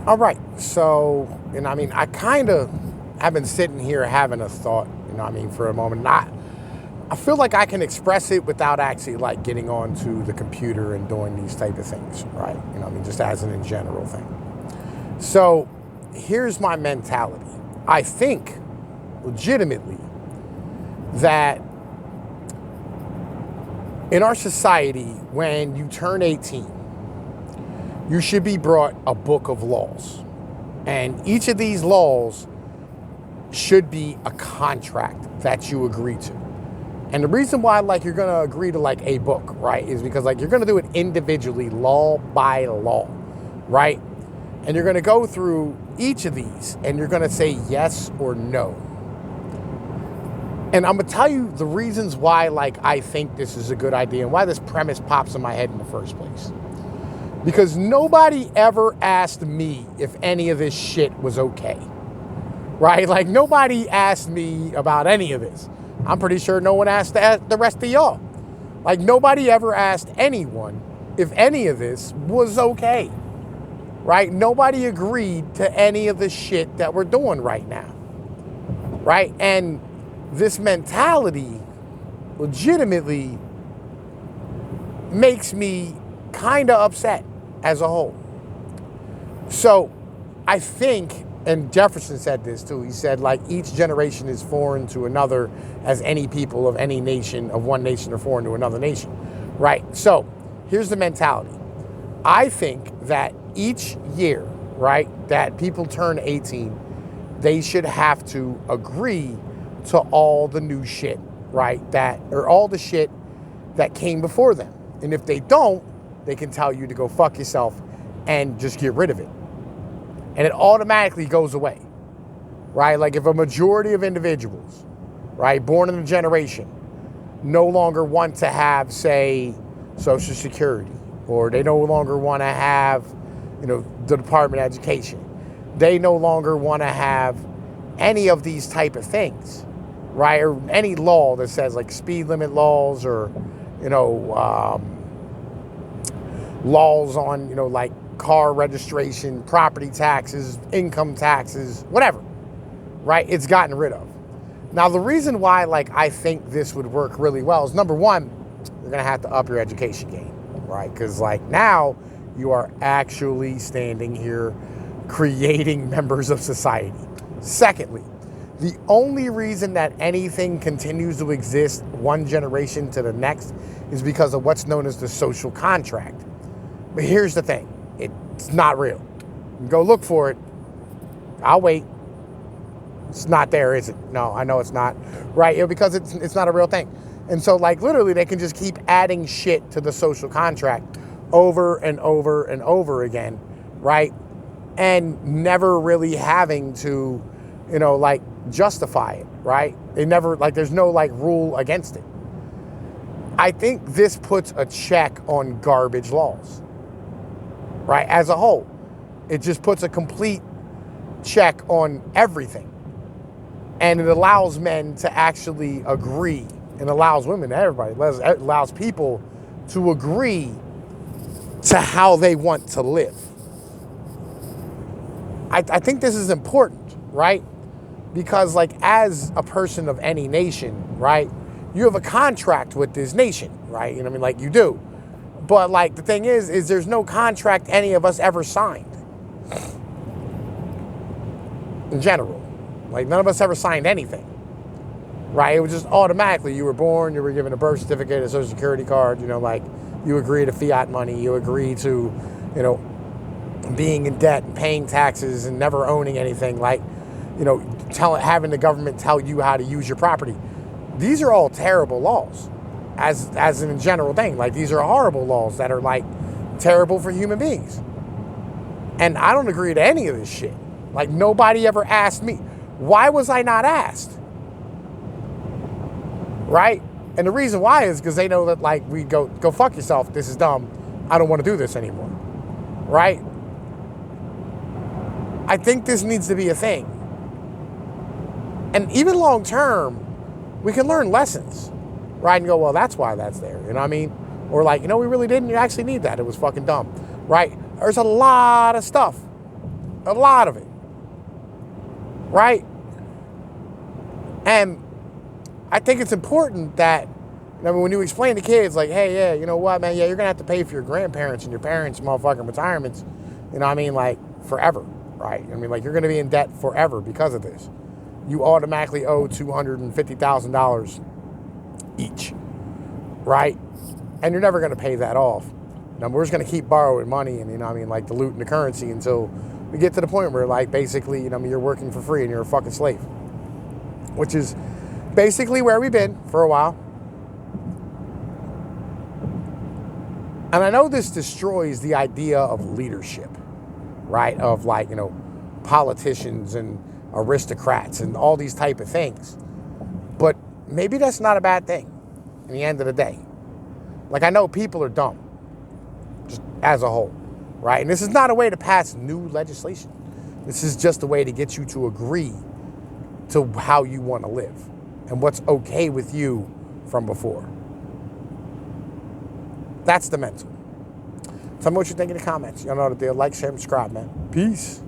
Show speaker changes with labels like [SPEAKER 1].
[SPEAKER 1] All right. So, I mean, I kind of have been sitting here having a thought, for a moment. I feel like I can express it without actually like getting onto the computer and doing these type of things, right? Just as an in general thing. So, here's my mentality. I think legitimately that in our society, when you turn 18, you should be brought a book of laws. And each of these laws should be a contract that you agree to. And the reason why you're going to agree to a book, right, is because you're going to do it individually, law by law, right? And you're going to go through each of these and you're going to say yes or no. And I'm going to tell you the reasons why I think this is a good idea and why this premise pops in my head in the first place. Because nobody ever asked me if any of this shit was okay, right? Nobody asked me about any of this. I'm pretty sure no one asked the rest of y'all. Nobody ever asked anyone if any of this was okay, right? Nobody agreed to any of the shit that we're doing right now, right? And this mentality legitimately makes me kind of upset as a whole. So I think, and Jefferson said this too, he said each generation is foreign to another as any people of any nation, of one nation are foreign to another nation, right? So here's the mentality. I think that each year, right, that people turn 18, they should have to agree to all the new shit, right, or all the shit that came before them. And if they don't, they can tell you to go fuck yourself and just get rid of it. And it automatically goes away, right? If a majority of individuals, right, born in a generation, no longer want to have, say, Social Security, or they no longer want to have, the Department of Education. They no longer want to have any of these type of things, right? Or any law that says speed limit laws or, laws on, car registration, property taxes, income taxes, whatever, right? It's gotten rid of. Now, the reason why, I think this would work really well is, number one, you're going to have to up your education game, right? Because, now you are actually standing here creating members of society. Secondly, the only reason that anything continues to exist one generation to the next is because of what's known as the social contract. But here's the thing. It's not real. Go look for it. I'll wait. It's not there, is it? No, I know it's not. Right? Because it's not a real thing. And so, literally, they can just keep adding shit to the social contract over and over and over again, right? And never really having to, justify it, right? They never, there's no, rule against it. I think this puts a check on garbage laws, right? As a whole, it just puts a complete check on everything. And it allows men to actually agree, and allows women, everybody, it allows people to agree to how they want to live. I think this is important, right? Because as a person of any nation, right, you have a contract with this nation, right? You do. But the thing is there's no contract any of us ever signed. In general. None of us ever signed anything. Right? It was just automatically, you were born, you were given a birth certificate, a social security card, you agree to fiat money, you agree to, being in debt and paying taxes and never owning anything, having the government tell you how to use your property. These are all terrible laws. As in general thing. These are horrible laws that are terrible for human beings. And I don't agree to any of this shit. Nobody ever asked me. Why was I not asked? Right? And the reason why is because they know that we go fuck yourself. This is dumb. I don't want to do this anymore. Right? I think this needs to be a thing. And even long term, we can learn lessons. Right? And go, well, that's why that's there. You know what I mean? Or we really didn't actually need that. It was fucking dumb. Right? There's a lot of stuff A lot of it. Right? And I think it's important that, when you explain to kids, like, hey, yeah, you know what, man, yeah, you're going to have to pay for your grandparents and your parents' motherfucking retirements, like, forever, right? Like, you're going to be in debt forever because of this. You automatically owe $250,000 each, right? And you're never going to pay that off. We're just going to keep borrowing money and, like, diluting the currency until we get to the point where, like, basically, you're working for free and you're a fucking slave, which is basically where we've been for a while. And I know this destroys the idea of leadership, right? Of, like, politicians and aristocrats and all these type of things. But maybe that's not a bad thing in the end of the day. Like, I know people are dumb, just as a whole, right? And this is not a way to pass new legislation. This is just a way to get you to agree to how you want to live and what's okay with you from before. That's the mental. Tell me what you think in the comments. Y'all know the deal. Like, share, and subscribe, man. Peace.